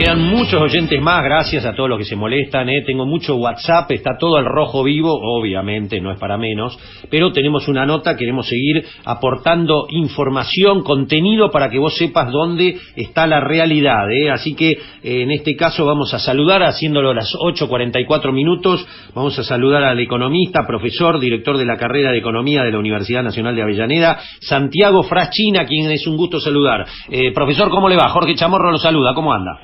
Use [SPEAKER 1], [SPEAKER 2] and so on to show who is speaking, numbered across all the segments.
[SPEAKER 1] quedan muchos oyentes más, gracias a todos los que se molestan, tengo mucho WhatsApp, está todo al rojo vivo, obviamente no es para menos, pero tenemos una nota, queremos seguir aportando información, contenido para que vos sepas dónde está la realidad, así que en este caso vamos a saludar, haciéndolo a las 8:44 minutos, vamos a saludar al economista, profesor, director de la carrera de Economía de la Universidad Nacional de Avellaneda, Santiago Fraschina, quien es un gusto saludar. Profesor, ¿cómo le va? Jorge Chamorro lo saluda, ¿cómo anda?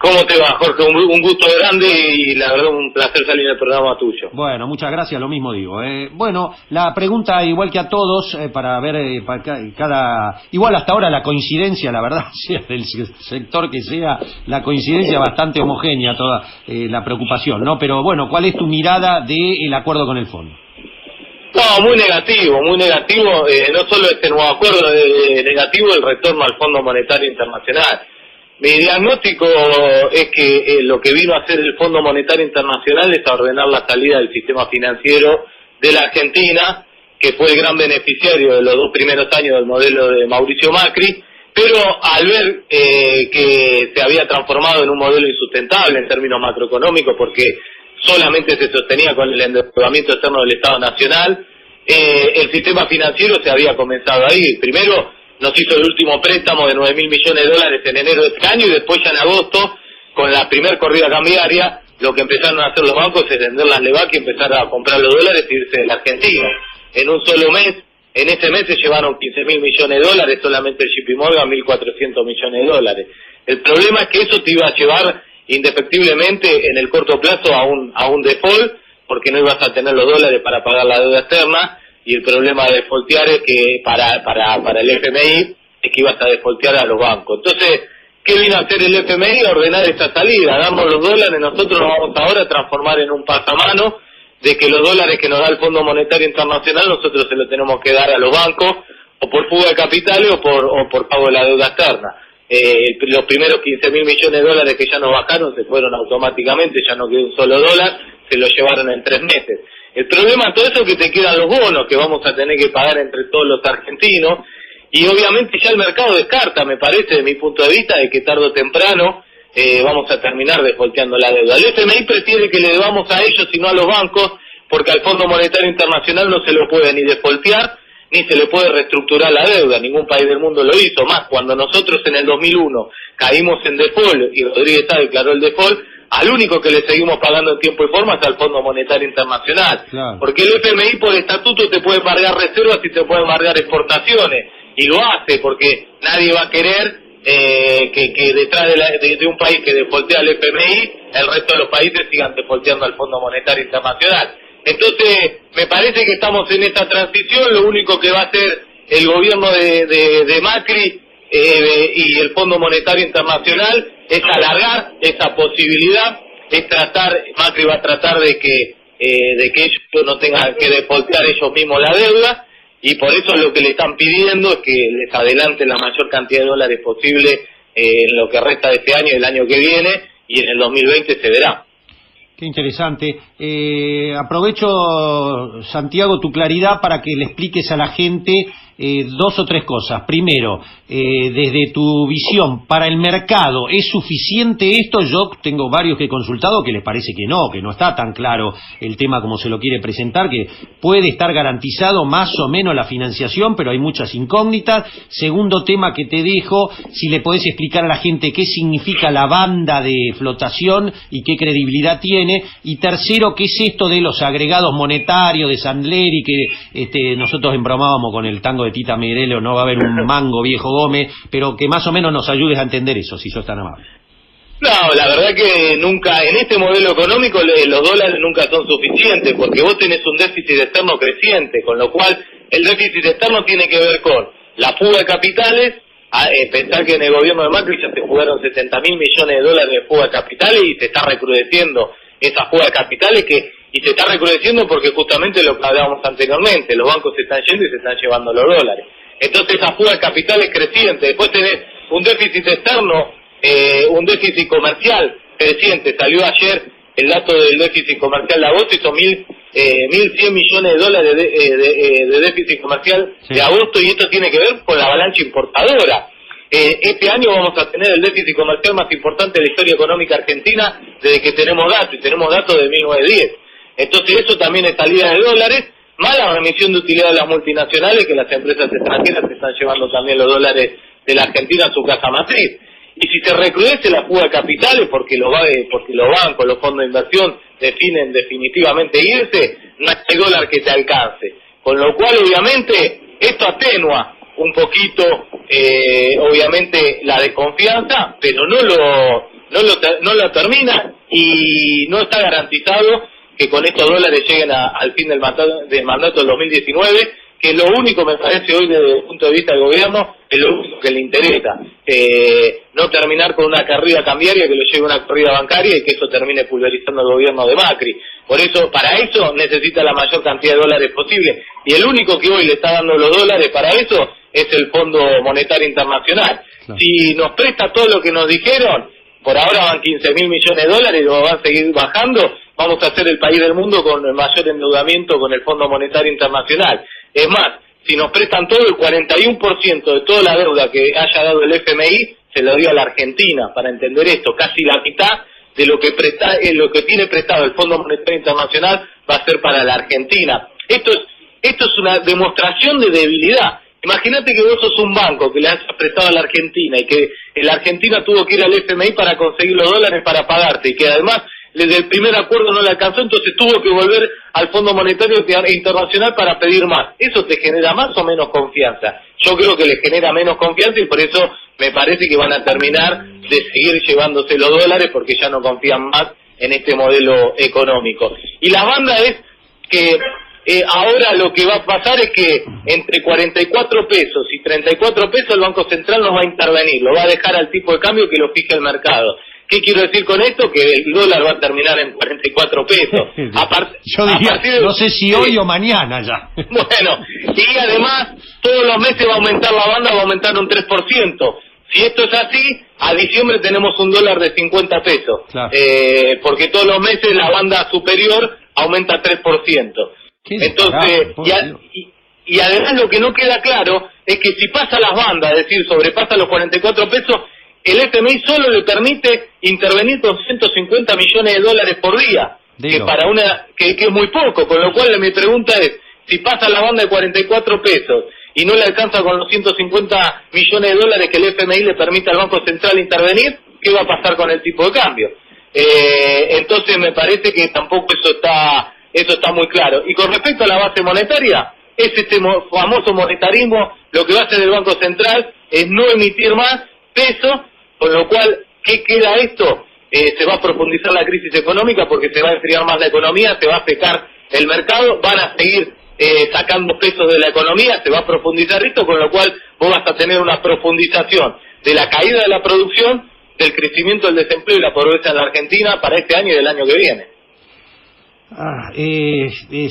[SPEAKER 2] ¿Cómo te va, Jorge? Un gusto grande y la verdad un placer salir en el programa tuyo.
[SPEAKER 1] Bueno, muchas gracias, lo mismo digo. Bueno, la pregunta igual que a todos, para ver igual hasta ahora la coincidencia, la verdad, sea del sector que sea, la coincidencia bastante homogénea, toda la preocupación, ¿no? Pero bueno, ¿cuál es tu mirada del acuerdo con el fondo?
[SPEAKER 2] No, muy negativo, no solo este nuevo acuerdo, negativo el retorno al Fondo Monetario Internacional. Mi diagnóstico es que lo que vino a hacer el Fondo Monetario Internacional es a ordenar la salida del sistema financiero de la Argentina, que fue el gran beneficiario de los 2 primeros años del modelo de Mauricio Macri, pero al ver que se había transformado en un modelo insustentable en términos macroeconómicos, porque solamente se sostenía con el endeudamiento externo del Estado Nacional, el sistema financiero se había comenzado a ir. Primero nos hizo el último préstamo de 9.000 millones de dólares en enero de este año y después ya en agosto, con la primer corrida cambiaria, lo que empezaron a hacer los bancos es vender las LEVAC y empezar a comprar los dólares y irse de la Argentina. En un solo mes, en ese mes se llevaron 15.000 millones de dólares, solamente el JP Morgan 1.400 millones de dólares. El problema es que eso te iba a llevar indefectiblemente en el corto plazo a un default, porque no ibas a tener los dólares para pagar la deuda externa, y el problema de defaultear es que para el FMI es que ibas a defaultear a los bancos. Entonces, ¿qué vino a hacer el FMI? A ordenar esa salida, darnos los dólares, nosotros nos vamos ahora a transformar en un pasamano de que los dólares que nos da el Fondo Monetario Internacional nosotros se los tenemos que dar a los bancos, o por fuga de capitales o por pago de la deuda externa. Los primeros 15.000 millones de dólares que ya nos bajaron se fueron automáticamente, ya no quedó un solo dólar, se lo llevaron en 3 meses. El problema de todo eso es que te quedan los bonos que vamos a tener que pagar entre todos los argentinos, y obviamente ya el mercado descarta, me parece, desde mi punto de vista, de que tarde o temprano vamos a terminar defaulteando la deuda. El FMI prefiere que le debamos a ellos y no a los bancos, porque al Fondo Monetario Internacional no se lo puede ni defaultear, ni se le puede reestructurar la deuda, ningún país del mundo lo hizo. Más, cuando nosotros en el 2001 caímos en default y Rodríguez Sá declaró el default, al único que le seguimos pagando en tiempo y forma es al Fondo Monetario Internacional. Claro. Porque el FMI por estatuto te puede embargar reservas y te puede embargar exportaciones, y lo hace porque nadie va a querer que detrás de un país que defaultea al FMI, el resto de los países sigan defaulteando al Fondo Monetario Internacional. Entonces, me parece que estamos en esta transición. Lo único que va a hacer el gobierno de Macri y el Fondo Monetario Internacional es alargar esa posibilidad, Macri va a tratar de que ellos no tengan que defaultear ellos mismos la deuda, y por eso lo que le están pidiendo es que les adelanten la mayor cantidad de dólares posible en lo que resta de este año y el año que viene, y en el 2020 se verá.
[SPEAKER 1] Qué interesante. Aprovecho, Santiago, tu claridad para que le expliques a la gente 2 o 3 cosas. Primero, desde tu visión, para el mercado, ¿es suficiente esto? Yo tengo varios que he consultado que les parece que no está tan claro el tema como se lo quiere presentar, que puede estar garantizado más o menos la financiación, pero hay muchas incógnitas. Segundo tema que te dejo, si le podés explicar a la gente qué significa la banda de flotación y qué credibilidad tiene. Y tercero, ¿qué es esto de los agregados monetarios de Sandleri, que nosotros embromábamos con el tango de Tita Merelo, no va a haber un mango viejo Gómez, pero que más o menos nos ayudes a entender eso, si sos tan amable?
[SPEAKER 2] No, la verdad que nunca, en este modelo económico los dólares nunca son suficientes, porque vos tenés un déficit externo creciente, con lo cual el déficit externo tiene que ver con la fuga de capitales. Pensar que en el gobierno de Macri ya se jugaron 70.000 millones de dólares de fuga de capitales, y se está recrudeciendo esa fuga de capitales y se está recrudeciendo porque justamente lo que hablábamos anteriormente, los bancos se están yendo y se están llevando los dólares. Entonces esa fuga de capitales creciente. Después tenés un déficit externo, un déficit comercial creciente. Salió ayer el dato del déficit comercial de agosto, hizo 1.100 millones de dólares de déficit comercial de agosto, y esto tiene que ver con la avalancha importadora. Este año vamos a tener el déficit comercial más importante de la historia económica argentina desde que tenemos datos, y tenemos datos de 1910. Entonces eso también es salida de dólares, más la remisión de utilidad de las multinacionales, que las empresas extranjeras se están llevando también los dólares de la Argentina a su casa matriz. Y si se recrudece la fuga de capitales porque los bancos, los fondos de inversión definen definitivamente irse, no hay dólar que te alcance. Con lo cual, obviamente, esto atenúa un poquito, obviamente, la desconfianza, pero no lo termina, y no está garantizado que con estos dólares lleguen al fin del mandato del 2019, que lo único, me parece hoy desde el punto de vista del gobierno, es lo único que le interesa, no terminar con una carrera cambiaria que lo lleve a una corrida bancaria y que eso termine pulverizando el gobierno de Macri. Por eso, para eso necesita la mayor cantidad de dólares posible, y el único que hoy le está dando los dólares para eso es el Fondo Monetario Internacional. Claro. Si nos presta todo lo que nos dijeron, por ahora van 15.000 millones de dólares, lo van a seguir bajando, vamos a ser el país del mundo con el mayor endeudamiento con el Fondo Monetario Internacional. Es más, si nos prestan todo, el 41% de toda la deuda que haya dado el FMI se lo dio a la Argentina, para entender esto. Casi la mitad de lo que tiene prestado el Fondo Monetario Internacional va a ser para la Argentina. Esto es una demostración de debilidad. Imagínate que vos sos un banco que le has prestado a la Argentina y que la Argentina tuvo que ir al FMI para conseguir los dólares para pagarte, y que además desde el primer acuerdo no le alcanzó, entonces tuvo que volver al Fondo Monetario Internacional para pedir más. ¿Eso te genera más o menos confianza? Yo creo que le genera menos confianza, y por eso me parece que van a terminar de seguir llevándose los dólares, porque ya no confían más en este modelo económico. Y la banda es que ahora lo que va a pasar es que entre 44 pesos y 34 pesos el Banco Central no va a intervenir, lo va a dejar al tipo de cambio que lo fije el mercado. ¿Qué quiero decir con esto? Que el dólar va a terminar en 44 pesos.
[SPEAKER 1] Yo diría, no sé si hoy o mañana ya.
[SPEAKER 2] Bueno, y además todos los meses va a aumentar la banda, va a aumentar un 3%. Si esto es así, a diciembre tenemos un dólar de 50 pesos. Claro. Porque todos los meses la banda superior aumenta 3%. Entonces, y además lo que no queda claro es que si pasa las bandas, es decir, sobrepasa los 44 pesos, el FMI solo le permite intervenir con 150 millones de dólares por día, que es muy poco, con lo cual mi pregunta es, si pasa la banda de 44 pesos y no le alcanza con los 150 millones de dólares que el FMI le permite al Banco Central intervenir, ¿qué va a pasar con el tipo de cambio? Entonces me parece que tampoco eso está muy claro. Y con respecto a la base monetaria, es este famoso monetarismo, lo que va a hacer el Banco Central es no emitir más peso, con lo cual, ¿qué queda esto? Se va a profundizar la crisis económica porque se va a enfriar más la economía, se va a secar el mercado, van a seguir sacando pesos de la economía, se va a profundizar esto, con lo cual vos vas a tener una profundización de la caída de la producción, del crecimiento del desempleo y la pobreza en la Argentina para este año y del año que viene.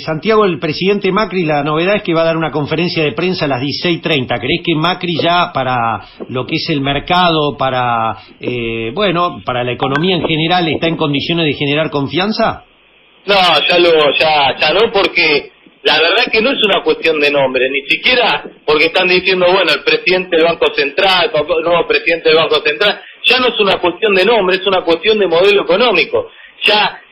[SPEAKER 1] Santiago, el presidente Macri, la novedad es que va a dar una conferencia de prensa a las 16:30. ¿Crees que Macri ya para lo que es el mercado, para la economía en general, está en condiciones de generar confianza?
[SPEAKER 2] No, ya no, porque la verdad es que no es una cuestión de nombre, ni siquiera porque están diciendo, bueno, el presidente del Banco Central, el nuevo presidente del Banco Central, ya no es una cuestión de nombre, es una cuestión de modelo económico. Ya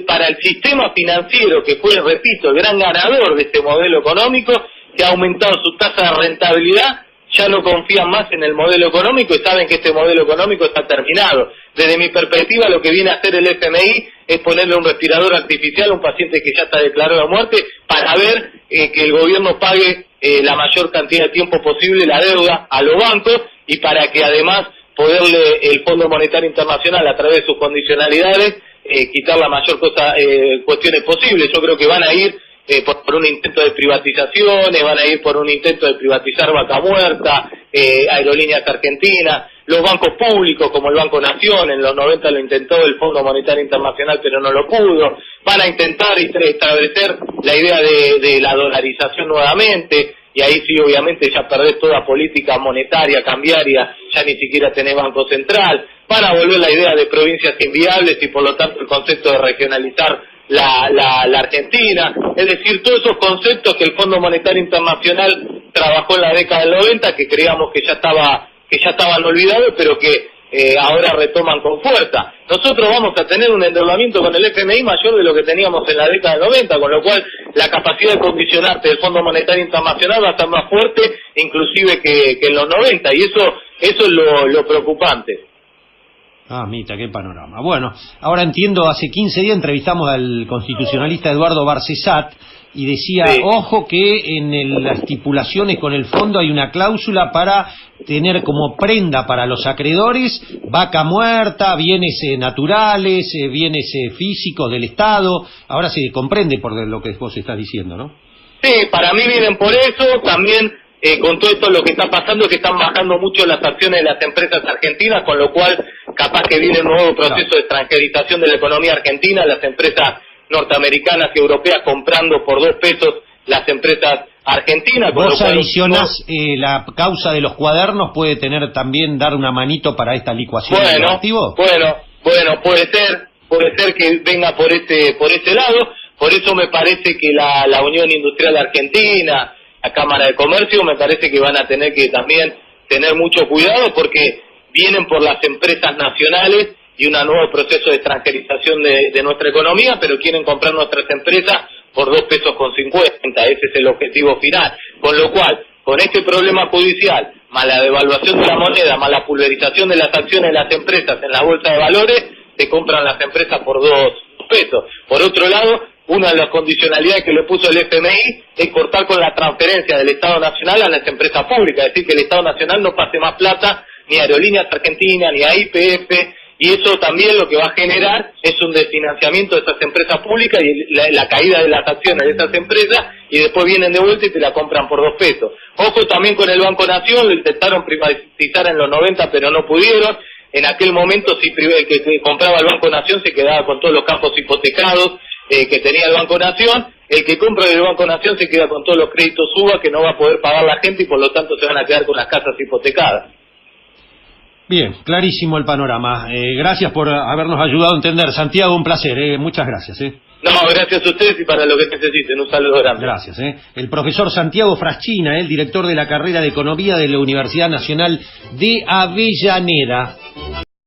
[SPEAKER 2] para el sistema financiero, que fue, repito, el gran ganador de este modelo económico, que ha aumentado su tasa de rentabilidad, ya no confían más en el modelo económico y saben que este modelo económico está terminado. Desde mi perspectiva, lo que viene a hacer el FMI es ponerle un respirador artificial a un paciente que ya está declarado de muerte para ver que el gobierno pague la mayor cantidad de tiempo posible la deuda a los bancos, y para que además poderle el Fondo Monetario Internacional, a través de sus condicionalidades, quitar la mayor cuestiones posibles. Yo creo que van a ir por un intento de privatizaciones, van a ir por un intento de privatizar Vaca Muerta, Aerolíneas Argentinas, los bancos públicos como el Banco Nación, en los 90 lo intentó el Fondo Monetario Internacional pero no lo pudo, van a intentar establecer la idea de la dolarización nuevamente, y ahí sí obviamente ya perdés toda política monetaria, cambiaria, ya ni siquiera tenés Banco Central, van a volver la idea de provincias inviables y por lo tanto el concepto de regionalizar la Argentina, es decir, todos esos conceptos que el Fondo Monetario Internacional trabajó en la década del 90, que creíamos que ya estaba que ya estaban olvidados, pero que ahora retoman con fuerza. Nosotros vamos a tener un endeudamiento con el FMI mayor de lo que teníamos en la década del 90, con lo cual la capacidad de condicionarte del Fondo Monetario Internacional va a estar más fuerte inclusive que en los 90, y eso es lo preocupante.
[SPEAKER 1] Ah, Mita, qué panorama. Bueno, ahora entiendo, hace 15 días entrevistamos al constitucionalista Eduardo Barcesat y decía, sí, ojo que en las estipulaciones con el fondo hay una cláusula para tener como prenda para los acreedores vaca muerta, bienes naturales, bienes físicos del Estado. Ahora se comprende por lo que vos estás diciendo, ¿no?
[SPEAKER 2] Sí, para mí vienen por eso, también con todo esto lo que está pasando es que están bajando mucho las acciones de las empresas argentinas, con lo cual capaz que viene un nuevo proceso de extranjerización de la economía argentina, las empresas norteamericanas y europeas comprando por 2 pesos las empresas argentinas.
[SPEAKER 1] Vos adicionás la causa de los cuadernos, puede tener también dar una manito para esta licuación de los activos.
[SPEAKER 2] Bueno, puede ser que venga por ese lado. Por eso me parece que la Unión Industrial Argentina, la Cámara de Comercio, me parece que van a tener que también tener mucho cuidado, porque vienen por las empresas nacionales y un nuevo proceso de extranjerización de nuestra economía, pero quieren comprar nuestras empresas por 2 pesos con 50, ese es el objetivo final. Con lo cual, con este problema judicial, más la devaluación de la moneda, más la pulverización de las acciones de las empresas en la bolsa de valores, se compran las empresas por 2 pesos. Por otro lado, una de las condicionalidades que le puso el FMI es cortar con la transferencia del Estado Nacional a las empresas públicas, es decir, que el Estado Nacional no pase más plata ni a Aerolíneas Argentinas, ni a YPF, y eso también lo que va a generar es un desfinanciamiento de esas empresas públicas y la caída de las acciones de esas empresas, y después vienen de vuelta y te la compran por 2 pesos. Ojo también con el Banco Nación, lo intentaron privatizar en los 90 pero no pudieron. En aquel momento si el que compraba el Banco Nación se quedaba con todos los campos hipotecados que tenía el Banco Nación. El que compra del Banco Nación se queda con todos los créditos UBA que no va a poder pagar la gente, y por lo tanto se van a quedar con las casas hipotecadas.
[SPEAKER 1] Bien, clarísimo el panorama. Gracias por habernos ayudado a entender. Santiago, un placer. Muchas gracias.
[SPEAKER 2] No, gracias a ustedes, y para lo que necesiten, un saludo grande.
[SPEAKER 1] Gracias. El profesor Santiago Fraschina, el director de la carrera de Economía de la Universidad Nacional de Avellaneda.